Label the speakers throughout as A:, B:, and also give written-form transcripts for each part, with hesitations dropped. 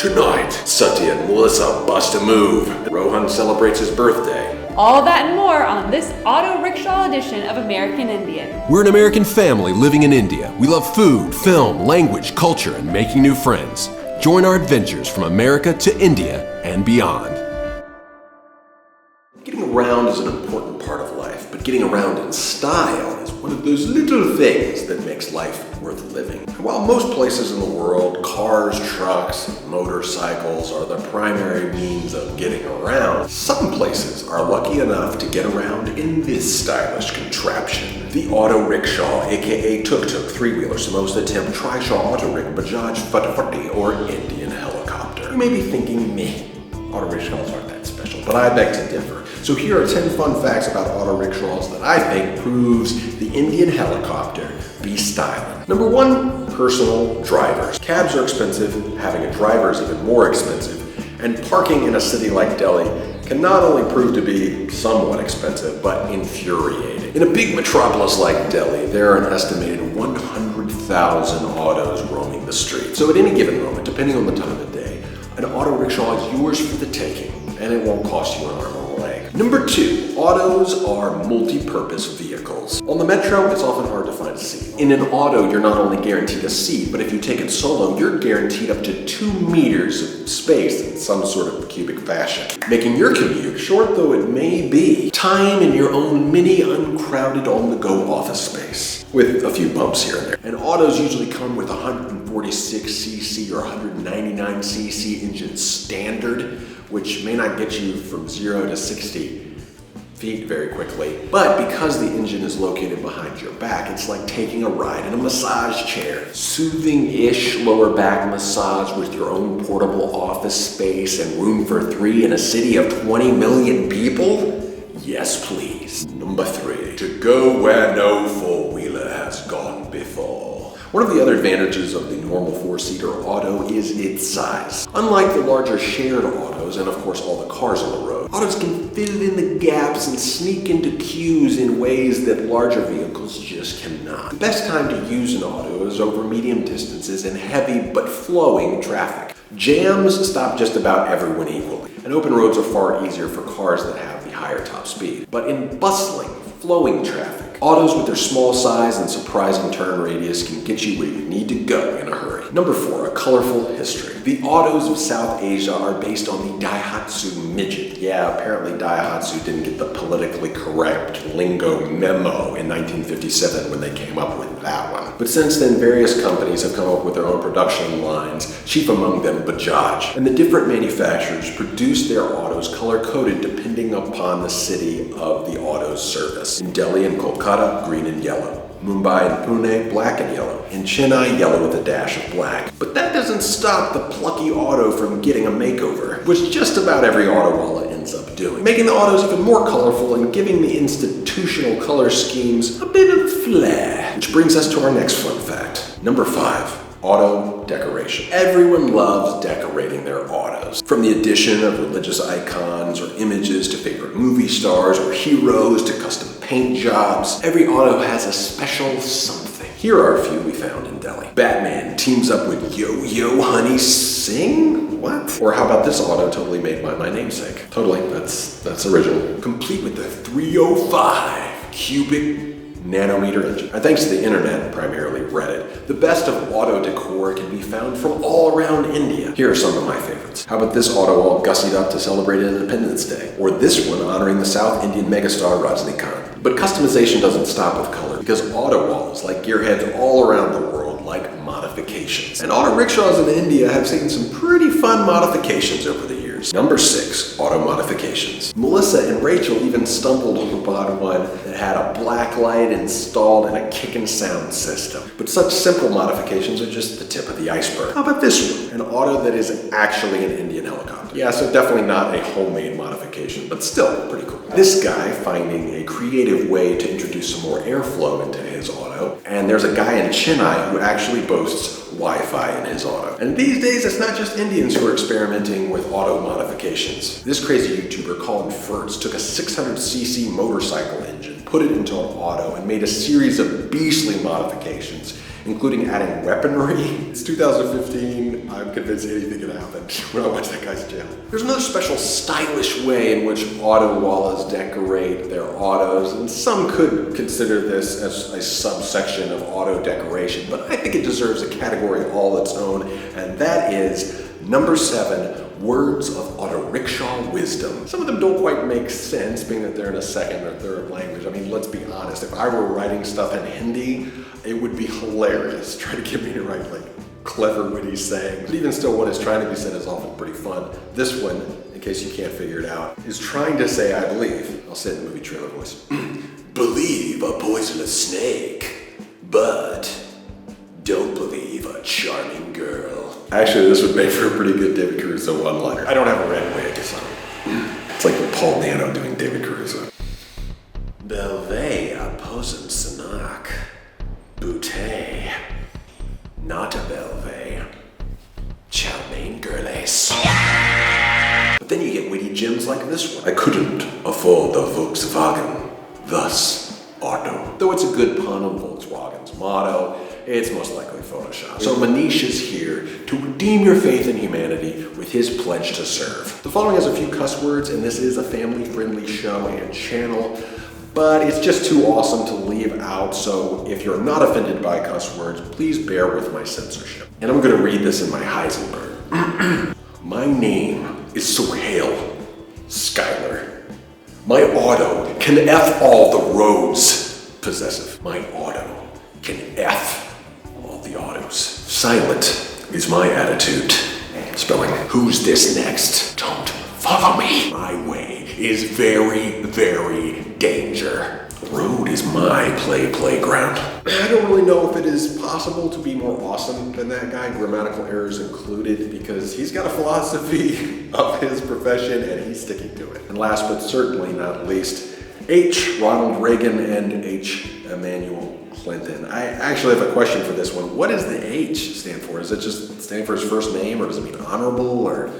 A: Tonight, Satya and Melissa bust a move. Rohan celebrates his birthday.
B: All that and more on this auto-rickshaw edition of American Indian.
C: We're an American family living in India. We love food, film, language, culture, and making new friends. Join our adventures from America to India and beyond.
A: Getting around is an important part of life, but getting around in style is one of those little things that makes life worth living. And while most places in the world, cars, trucks, and motorcycles are the primary means of getting around, some places are lucky enough to get around in this stylish contraption. The auto-rickshaw, aka tuk-tuk, three-wheeler, samosa, temp, Tricia, auto-rick, Bajaj, Fatafati, or Indian helicopter. You may be thinking, meh, auto-rickshaws aren't that special, but I beg to differ. So here are 10 fun facts about auto-rickshaws that I think proves the Indian helicopter be styling. Number 1, personal drivers. Cabs are expensive, having a driver is even more expensive, and parking in a city like Delhi can not only prove to be somewhat expensive, but infuriating. In a big metropolis like Delhi, there are an estimated 100,000 autos roaming the streets. So at any given moment, depending on the time of day, an auto-rickshaw is yours for the taking, and it won't cost you an arm or a leg. Number 2, autos are multi-purpose vehicles. On the metro, it's often hard to find a seat. In an auto, you're not only guaranteed a seat, but if you take it solo, you're guaranteed up to 2 meters of space in some sort of cubic fashion, making your commute, short though it may be, time in your own mini, uncrowded, on-the-go office space, with a few bumps here and there. And autos usually come with 146cc or 199cc engine standard, which may not get you from 0 to 60 feet very quickly, but because the engine is located behind your back, it's like taking a ride in a massage chair. Soothing-ish lower back massage with your own portable office space and room for 3 in a city of 20 million people? Yes, please. Number 3, to go where no four-wheeler has gone before. One of the other advantages of the normal 4-seater auto is its size. Unlike the larger shared autos, and of course all the cars on the road, autos can fill in the gaps and sneak into queues in ways that larger vehicles just cannot. The best time to use an auto is over medium distances in heavy but flowing traffic. Jams stop just about everyone equally, and open roads are far easier for cars that have the higher top speed. But in bustling, flowing traffic, autos with their small size and surprising turn radius can get you where you need to go in a hurry. Number 4, a colorful history. The autos of South Asia are based on the Daihatsu midget. Yeah, apparently Daihatsu didn't get the politically correct lingo memo in 1957 when they came up with that one. But since then, various companies have come up with their own production lines, chief among them Bajaj. And the different manufacturers produce their autos color-coded depending upon the city of the auto's service. In Delhi and Kolkata, green and yellow. Mumbai and Pune, black and yellow. In Chennai, yellow with a dash of black. But that doesn't stop the plucky auto from getting a makeover, which just about every auto wallet ends up doing, making the autos even more colorful and giving the institutional color schemes a bit of flair. Which brings us to our next fun fact. Number 5, auto decoration. Everyone loves decorating their autos. From the addition of religious icons or images to favorite movie stars or heroes to custom paint jobs, every auto has a special something. Here are a few we found in Delhi. Batman teams up with Yo Yo Honey Sing? What? Or how about this auto totally made by my namesake? Totally, that's original. Complete with the 305 cubic nanometer engine. And thanks to the internet, primarily Reddit, the best of auto decor can be found from all around India. Here are some of my favorites. How about this auto all gussied up to celebrate Independence Day? Or this one honoring the South Indian megastar Rajnikant. But customization doesn't stop with color, because auto walls, like gearheads all around the world, like modifications. And auto rickshaws in India have seen some pretty fun modifications over the years. Number 6, auto modifications. Melissa and Rachel even stumbled upon one that had a black light installed and a kicking sound system. But such simple modifications are just the tip of the iceberg. How about this one? An auto that is actually an Indian helicopter. Yeah, so definitely not a homemade modification, but still pretty cool. This guy finding a creative way to introduce some more airflow into his auto, and there's a guy in Chennai who actually boasts Wi-Fi in his auto. And these days, it's not just Indians who are experimenting with auto modifications. This crazy YouTuber, Colin Furtz, took a 600cc motorcycle engine, put it into an auto, and made a series of beastly modifications, including adding weaponry. It's 2015. I'm convinced anything can happen when I watch that guy's jail. There's another special stylish way in which auto wallas decorate their autos, and some could consider this as a subsection of auto decoration, but I think it deserves a category all its own, and that is number 7, words of auto-rickshaw wisdom. Some of them don't quite make sense, being that they're in a second or third language. I mean, let's be honest, if I were writing stuff in Hindi, it would be hilarious trying to get me to write like clever, witty sayings. But even still, what is trying to be said is often pretty fun. This one, in case you can't figure it out, is trying to say, I believe, I'll say it in the movie trailer voice, believe a poisonous snake, but don't believe a charming girl. Actually, this would make for a pretty good David Caruso one-liner. I don't have a red wig, so it's like Paul Nano doing David Caruso. Belvey a posen sanak, bouteille, not a belvey, charming girles. But then you get witty gems like this one. I couldn't afford the Volkswagen, thus auto. Though it's a good pun on Volkswagen's motto, it's most likely Photoshop. So Manish is here to redeem your faith in humanity with his pledge to serve. The following has a few cuss words, and this is a family-friendly show and channel, but it's just too awesome to leave out, so if you're not offended by cuss words, please bear with my censorship. And I'm gonna read this in my Heisenberg. My name is Sohail Skylar. My auto can F all the roads. Possessive. My auto can F all the autos. Silent is my attitude. Spelling. Who's this next? Don't follow me. My way is very, very danger. Road is my playground. I don't really know if it is possible to be more awesome than that guy, grammatical errors included, because he's got a philosophy of his profession and he's sticking to it. And last but certainly not least, H. Ronald Reagan and H. Emmanuel Clinton. I actually have a question for this one. What does the H stand for? Does it just stand for his first name, or does it mean honorable, or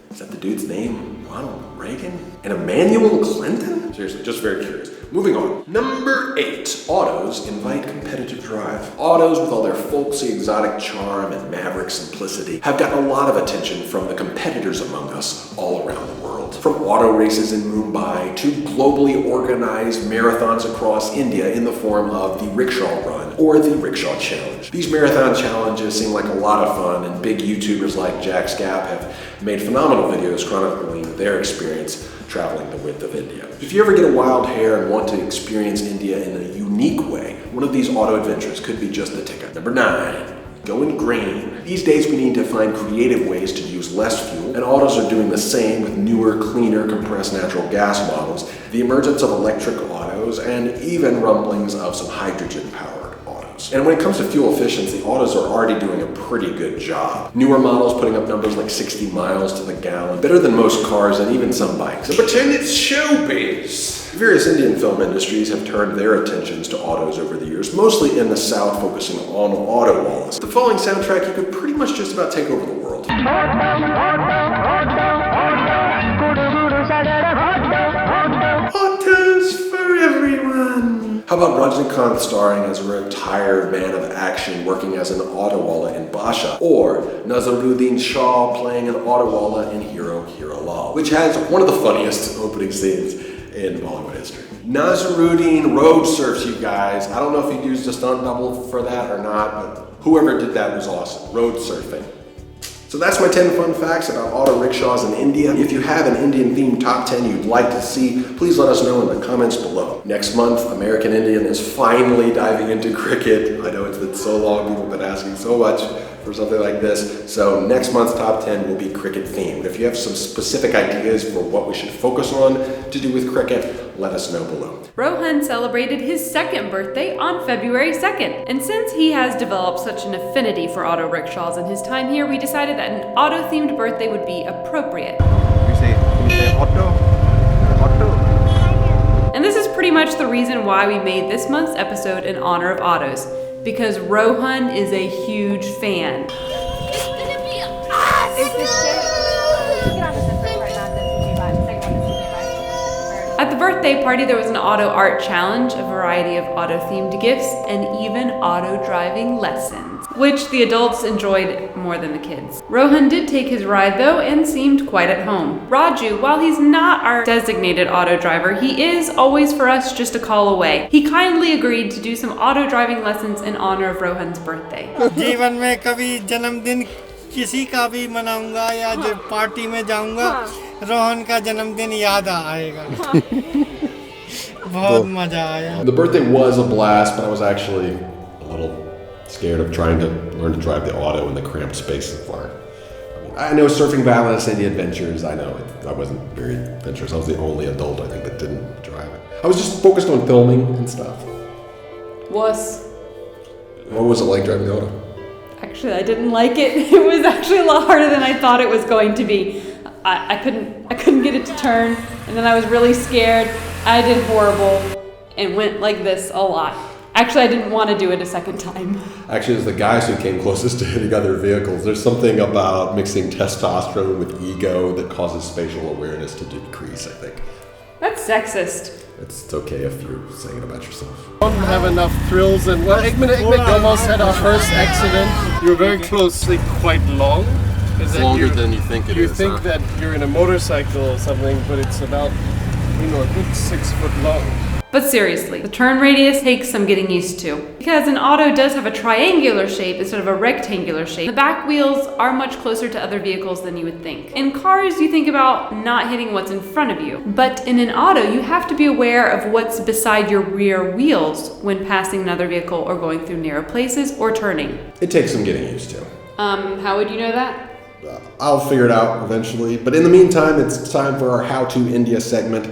A: is that the dude's name? Ronald Reagan? And Emmanuel Clinton? Seriously, just very curious. Moving on. Number 8. Autos invite competitive drive. Autos, with all their folksy, exotic charm and maverick simplicity, have gotten a lot of attention from the competitors among us all around the world. From auto races in Mumbai to globally organized marathons across India in the form of the Rickshaw Run or the Rickshaw Challenge. These marathon challenges seem like a lot of fun, and big YouTubers like Jack Scapp have made phenomenal videos chronicling their experience traveling the width of India. If you ever get a wild hair and want to experience India in a unique way, one of these auto adventures could be just the ticket. Number 9. Going green. These days we need to find creative ways to use less fuel, and autos are doing the same with newer, cleaner, compressed natural gas models, the emergence of electric autos, and even rumblings of some hydrogen-powered autos. And when it comes to fuel efficiency, autos are already doing a pretty good job. Newer models putting up numbers like 60 miles to the gallon, better than most cars and even some bikes. And pretend it's showbiz. Various Indian film industries have turned their attentions to autos over the years, mostly in the South, focusing on auto wallas. The following soundtrack, you could pretty much just about take over the world. Autos for everyone. How about Rajnikant starring as a retired man of action working as an auto walla in Basha, or Nazaruddin Shah playing an auto walla in Hero Lal, which has one of the funniest opening scenes in Bollywood history. Nazaruddin road surfs, you guys. I don't know if he used a stunt double for that or not, but whoever did that was awesome. Road surfing. So that's my 10 fun facts about auto rickshaws in India. If you have an Indian themed top 10 you'd like to see, please let us know in the comments below. Next month, American Indian is finally diving into cricket. I know it's been so long, people have been asking so much for something like this. So next month's top 10 will be cricket themed. If you have some specific ideas for what we should focus on to do with cricket, let us know below.
B: Rohan celebrated his 2nd birthday on February 2nd. And since he has developed such an affinity for auto rickshaws in his time here, we decided that an auto-themed birthday would be appropriate.
D: We say auto.
B: And this is pretty much the reason why we made this month's episode in honor of autos. Because Rohan is a huge fan. At the birthday birthday party, there was an auto art challenge, a variety of auto-themed gifts, and even auto driving lessons, which the adults enjoyed more than the kids. Rohan did take his ride though and seemed quite at home. Raju, while he's not our designated auto driver, he is always for us just a call away. He kindly agreed to do some auto driving lessons in honor of Rohan's birthday.
E: जीवन में कभी जन्मदिन किसी का भी मनाऊंगा या जब party में जाऊंगा रोहन का जन्मदिन याद आएगा बहुत मजा आया.
A: The birthday was a blast, but I was actually a little scared of trying to learn to drive the auto in the cramped space of our. I know Surfing Violinist and the Adventures. I know I wasn't very adventurous. I was the only adult I think that didn't drive it. I was just focused on filming and stuff. What was it like driving the auto?
B: Actually, I didn't like it. It was actually a lot harder than I thought it was going to be. I couldn't get it to turn, and then I was really scared. I did horrible and went like this a lot. Actually, I didn't want to do it a second time. Actually, it's the guys who came closest to hitting other vehicles. There's something about mixing testosterone with ego that causes spatial awareness to decrease, I think. That's sexist. It's okay if you're saying it about yourself.
F: Don't have enough thrills, and well, Igmit almost had our first accident. You're very closely, quite long.
A: It's longer than you think it is.
F: You think that you're in a motorcycle or something, but it's about, a good 6 foot long.
B: But seriously, the turn radius takes some getting used to. Because an auto does have a triangular shape instead of a rectangular shape, the back wheels are much closer to other vehicles than you would think. In cars, you think about not hitting what's in front of you. But in an auto, you have to be aware of what's beside your rear wheels when passing another vehicle or going through narrow places or turning.
A: It takes some getting used to.
B: How would you know that?
A: I'll figure it out eventually. But in the meantime, it's time for our How to India segment.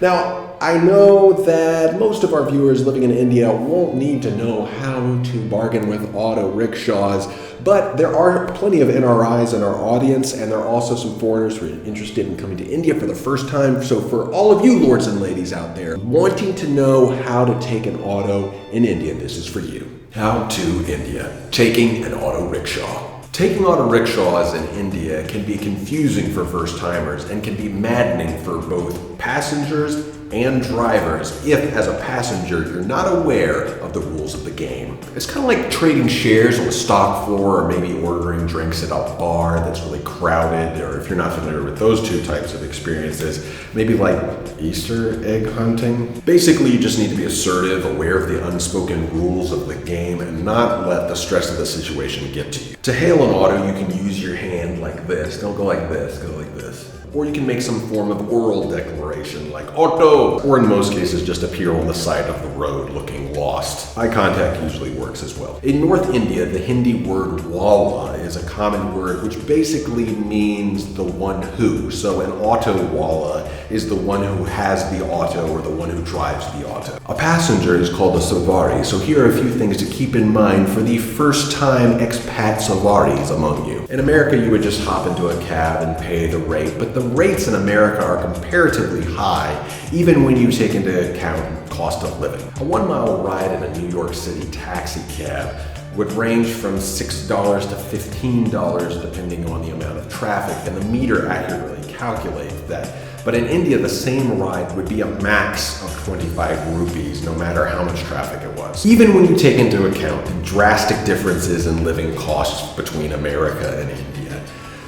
A: Now, I know that most of our viewers living in India won't need to know how to bargain with auto-rickshaws, but there are plenty of NRIs in our audience, and there are also some foreigners who are interested in coming to India for the first time. So for all of you lords and ladies out there wanting to know how to take an auto in India, this is for you. How to India, taking an auto-rickshaw. Taking auto-rickshaws in India can be confusing for first-timers and can be maddening for both passengers and drivers if, as a passenger, you're not aware of the rules of the game. It's kind of like trading shares on the stock floor, or maybe ordering drinks at a bar that's really crowded, or if you're not familiar with those two types of experiences, maybe like Easter egg hunting. Basically, you just need to be assertive, aware of the unspoken rules of the game, and not let the stress of the situation get to you. To hail an auto, you can use your hand like this. Don't go like this, go like this. Or you can make some form of oral declaration like auto, or in most cases just appear on the side of the road looking lost. Eye contact usually works as well. In North India, the Hindi word wala is a common word which basically means the one who. So an auto wala is the one who has the auto or the one who drives the auto. A passenger is called a savari, so here are a few things to keep in mind for the first-time expat savaris among you. In America, you would just hop into a cab and pay the rate, but the rates in America are comparatively high, even when you take into account cost of living. A 1 mile ride in a New York City taxi cab would range from $6 to $15 depending on the amount of traffic, and the meter accurately calculates that. But in India, the same ride would be a max of 25 rupees, no matter how much traffic it was. Even when you take into account the drastic differences in living costs between America and India,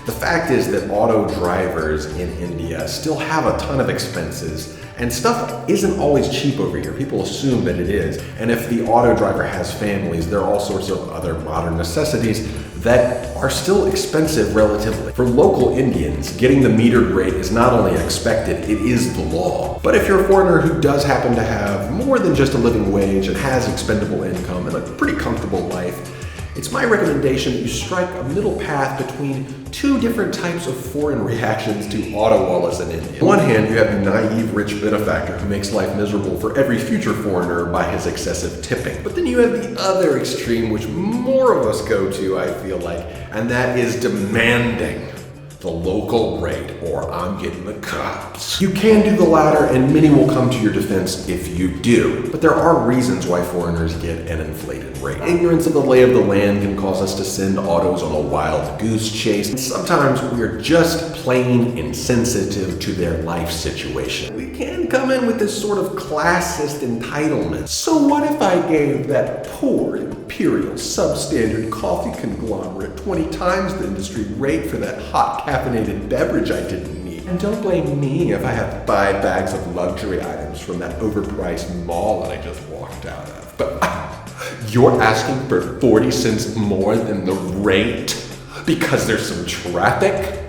A: the fact is that auto drivers in India still have a ton of expenses, and stuff isn't always cheap over here. People assume that it is. And if the auto driver has families, there are all sorts of other modern necessities that are still expensive relatively. For local Indians, getting the metered rate is not only expected, it is the law. But if you're a foreigner who does happen to have more than just a living wage and has expendable income and a pretty comfortable life, it's my recommendation that you strike a middle path between two different types of foreign reactions to auto wallas in India. On one hand, you have the naive rich benefactor who makes life miserable for every future foreigner by his excessive tipping. But then you have the other extreme, which more of us go to, I feel like, and that is demanding the local rate, or I'm getting the cops. You can do the latter, and many will come to your defense if you do. But there are reasons why foreigners get an inflated rate. Ignorance of the lay of the land can cause us to send autos on a wild goose chase. And sometimes we're just plain insensitive to their life situation. We can come in with this sort of classist entitlement. So what if I gave that poor imperial substandard coffee conglomerate 20 times the industry rate for that hot caffeinated beverage I didn't need? And don't blame me if I have 5 bags of luxury items from that overpriced mall that I just walked out of. But you're asking for 40 cents more than the rate because there's some traffic?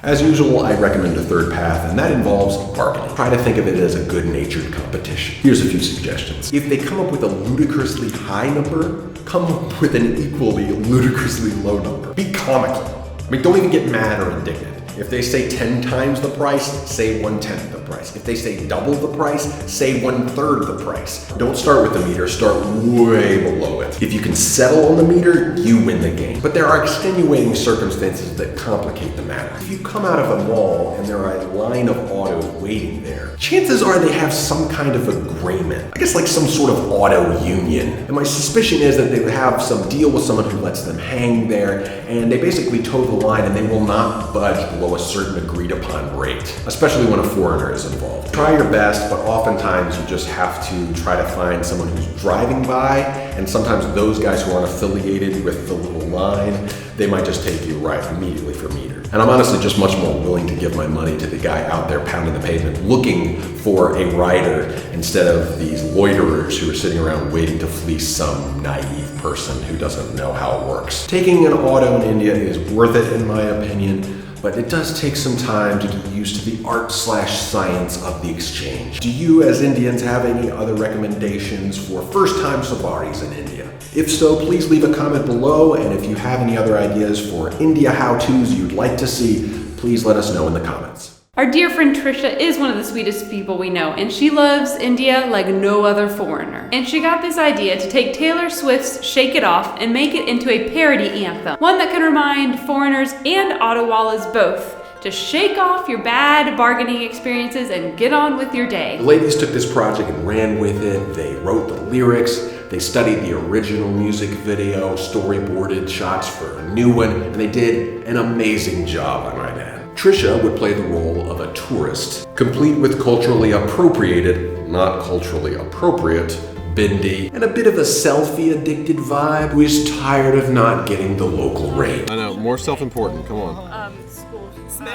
A: As usual, I recommend a third path, and that involves bargaining. Try to think of it as a good-natured competition. Here's a few suggestions. If they come up with a ludicrously high number, come up with an equally ludicrously low number. Be comical. I mean, don't even get mad or indignant. If they say 10 times the price, say 1/10 the price. If they say double the price, say 1/3 the price. Don't start with the meter, start way below it. If you can settle on the meter, you win the game. But there are extenuating circumstances that complicate the matter. If you come out of a mall and there are a line of autos waiting there, chances are they have some kind of agreement. I guess like some sort of auto union. And my suspicion is that they would have some deal with someone who lets them hang there, and they basically toe the line and they will not budge below a certain agreed upon rate, especially when a foreigner is involved. Try your best, but oftentimes you just have to try to find someone who's driving by, and sometimes those guys who aren't affiliated with the little line, they might just take you right immediately for meter. And I'm honestly just much more willing to give my money to the guy out there pounding the pavement looking for a rider instead of these loiterers who are sitting around waiting to fleece some naive person who doesn't know how it works. Taking an auto in India is worth it in my opinion, but it does take some time to get used to the art/science of the exchange. Do you as Indians have any other recommendations for first-time safaris in India? If so, please leave a comment below, and if you have any other ideas for India how-tos you'd like to see, please let us know in the comments.
B: Our dear friend Tricia is one of the sweetest people we know, and she loves India like no other foreigner. And she got this idea to take Taylor Swift's Shake It Off and make it into a parody anthem, one that can remind foreigners and Autowallahs both to shake off your bad bargaining experiences and get on with your day.
A: The ladies took this project and ran with it. They wrote the lyrics, they studied the original music video, storyboarded shots for a new one, and they did an amazing job, I might add. Tricia would play the role of a tourist, complete with culturally appropriated, not culturally appropriate, bindi, and a bit of a selfie-addicted vibe who is tired of not getting the local rate.
C: I know, more self-important, come on.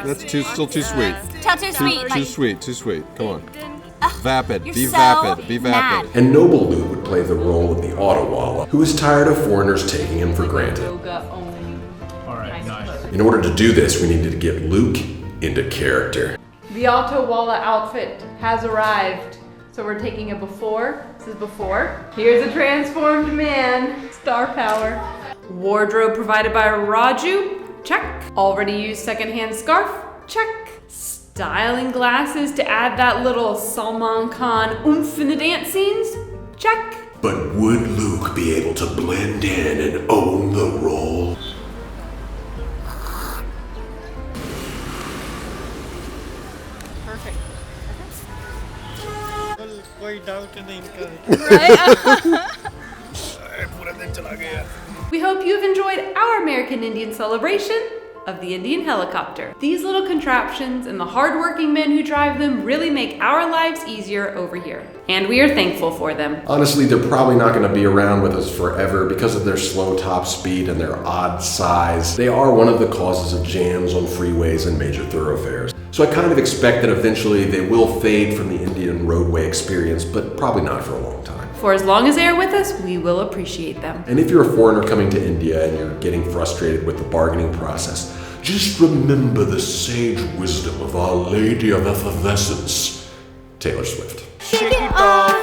C: That's still too sweet. Too sweet, come on. Vapid, be vapid, be vapid.
A: And Noble Lou would play the role of the Autowallah, who is tired of foreigners taking him for granted. In order to do this, we needed to get Luke into character.
B: The Autowallah outfit has arrived. So we're taking a before. This is before. Here's a transformed man. Star power. Wardrobe provided by Raju. Check. Already used secondhand scarf. Check. Styling glasses to add that little Salman Khan oomph in the dance scenes. Check.
A: But would Luke be able to blend in and own the role?
E: कोई doubt नहीं इनका।
B: We hope you've enjoyed our American Indian celebration of the Indian helicopter. These little contraptions and the hardworking men who drive them really make our lives easier over here. And we are thankful for them.
A: Honestly, they're probably not going to be around with us forever because of their slow top speed and their odd size. They are one of the causes of jams on freeways and major thoroughfares. So I kind of expect that eventually they will fade from the Indian roadway experience, but probably not for a long time.
B: For as long as they are with us, we will appreciate them.
A: And if you're a foreigner coming to India and you're getting frustrated with the bargaining process, just remember the sage wisdom of Our Lady of Effervescence, Taylor Swift.
G: Shake it off,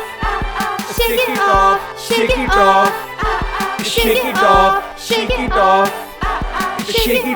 G: shake it off, shake it off, shake it off, shake it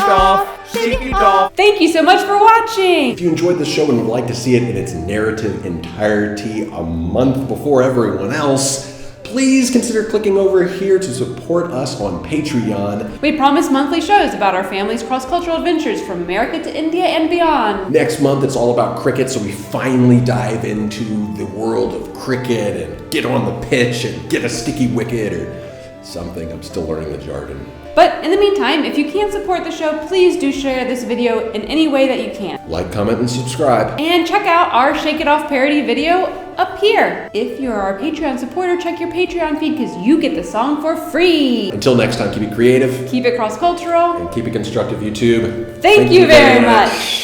G: off, shake it off.
B: Thank you so much for watching!
A: If you enjoyed the show and would like to see it in its narrative entirety a month before everyone else, please consider clicking over here to support us on Patreon.
B: We promise monthly shows about our family's cross-cultural adventures from America to India and beyond.
A: Next month, it's all about cricket, so we finally dive into the world of cricket and get on the pitch and get a sticky wicket or something. I'm still learning the jargon.
B: But in the meantime, if you can support the show, please do share this video in any way that you can.
A: Like, comment, and subscribe.
B: And check out our Shake It Off parody video up here. If you're our Patreon supporter, check your Patreon feed because you get the song for free.
A: Until next time, keep it creative.
B: Keep it cross-cultural.
A: And keep it constructive, YouTube.
B: Thank you very much.